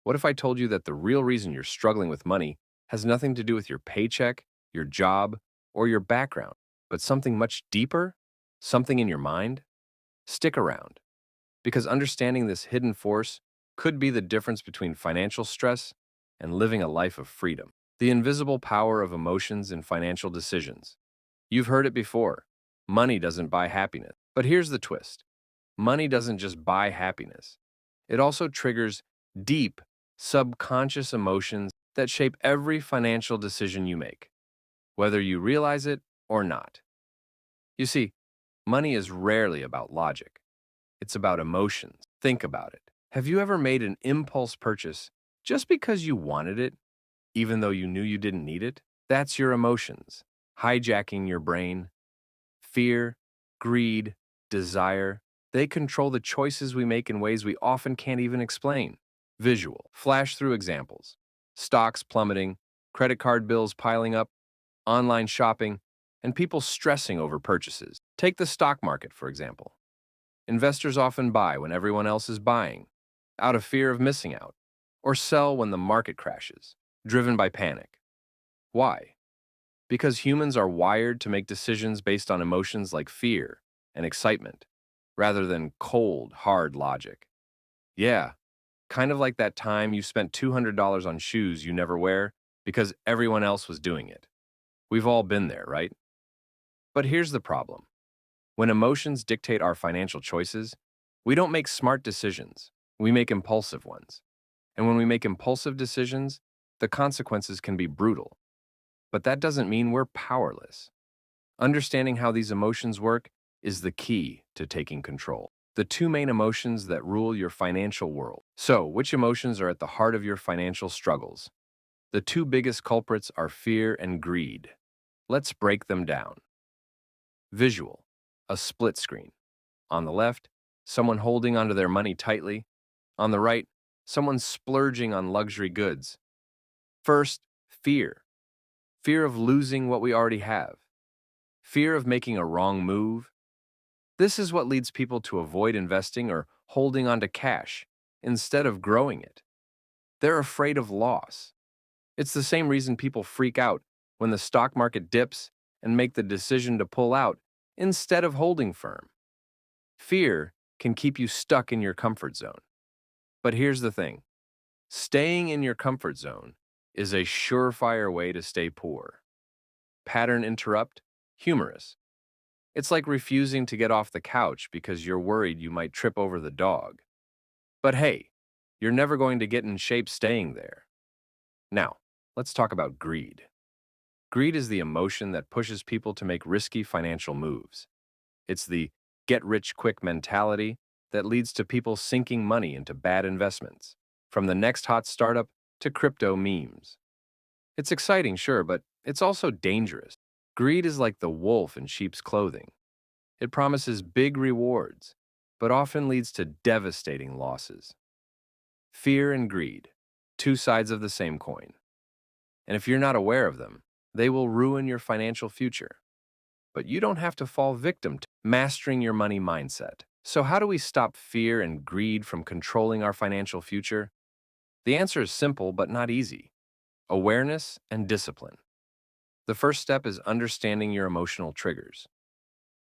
What if I told you that the real reason you're struggling with money has nothing to do with your paycheck, your job, or your background, but something much deeper? Something in your mind? Stick around, because understanding this hidden force could be the difference between financial stress and living a life of freedom. The invisible power of emotions in financial decisions. You've heard it before. Money doesn't buy happiness. But here's the twist. Money doesn't just buy happiness. It also triggers deep, subconscious emotions that shape every financial decision you make, whether you realize it or not. You see, money is rarely about logic. It's about emotions. Think about it. Have you ever made an impulse purchase just because you wanted it, even though you knew you didn't need it? That's your emotions, hijacking your brain. Fear, greed, desire, they control the choices we make in ways we often can't even explain. Visual, flash through examples. Stocks plummeting, credit card bills piling up, online shopping, and people stressing over purchases. Take the stock market, for example. Investors often buy when everyone else is buying, out of fear of missing out, or sell when the market crashes, driven by panic. Why? Because humans are wired to make decisions based on emotions like fear and excitement, rather than cold, hard logic. Yeah, kind of like that time you spent $200 on shoes you never wear because everyone else was doing it. We've all been there, right? But here's the problem. When emotions dictate our financial choices, we don't make smart decisions, we make impulsive ones. And when we make impulsive decisions, the consequences can be brutal. But that doesn't mean we're powerless. Understanding how these emotions work is the key to taking control. The two main emotions that rule your financial world. So, which emotions are at the heart of your financial struggles? The two biggest culprits are fear and greed. Let's break them down. Visual, a split screen. On the left, someone holding onto their money tightly. On the right, someone splurging on luxury goods. First, fear. Fear of losing what we already have. Fear of making a wrong move. This is what leads people to avoid investing or holding onto cash instead of growing it. They're afraid of loss. It's the same reason people freak out when the stock market dips and make the decision to pull out instead of holding firm. Fear can keep you stuck in your comfort zone. But here's the thing. Staying in your comfort zone is a surefire way to stay poor. Pattern interrupt, humorous. It's like refusing to get off the couch because you're worried you might trip over the dog. But hey, you're never going to get in shape staying there. Now, let's talk about greed. Greed is the emotion that pushes people to make risky financial moves. It's the get-rich-quick mentality that leads to people sinking money into bad investments, from the next hot startup to crypto memes. It's exciting, sure, but it's also dangerous. Greed is like the wolf in sheep's clothing. It promises big rewards, but often leads to devastating losses. Fear and greed, two sides of the same coin. And if you're not aware of them, they will ruin your financial future. But you don't have to fall victim to mastering your money mindset. So how do we stop fear and greed from controlling our financial future? The answer is simple but not easy. Awareness and discipline. The first step is understanding your emotional triggers.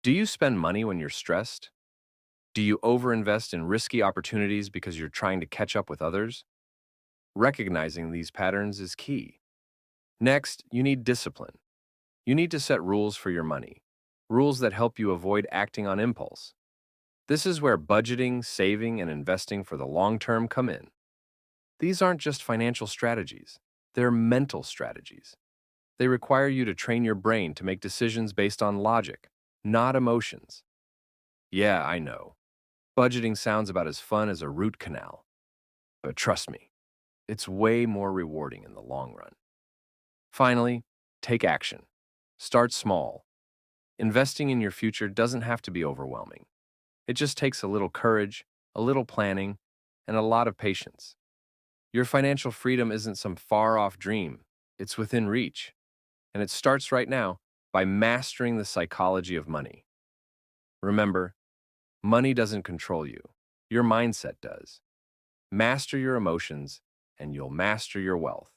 Do you spend money when you're stressed? Do you overinvest in risky opportunities because you're trying to catch up with others? Recognizing these patterns is key. Next, you need discipline. You need to set rules for your money, rules that help you avoid acting on impulse. This is where budgeting, saving, and investing for the long term come in. These aren't just financial strategies, they're mental strategies. They require you to train your brain to make decisions based on logic, not emotions. Yeah, I know. Budgeting sounds about as fun as a root canal. But trust me, it's way more rewarding in the long run. Finally, take action. Start small. Investing in your future doesn't have to be overwhelming. It just takes a little courage, a little planning, and a lot of patience. Your financial freedom isn't some far-off dream. It's within reach. And it starts right now by mastering the psychology of money. Remember, money doesn't control you. Your mindset does. Master your emotions, and you'll master your wealth.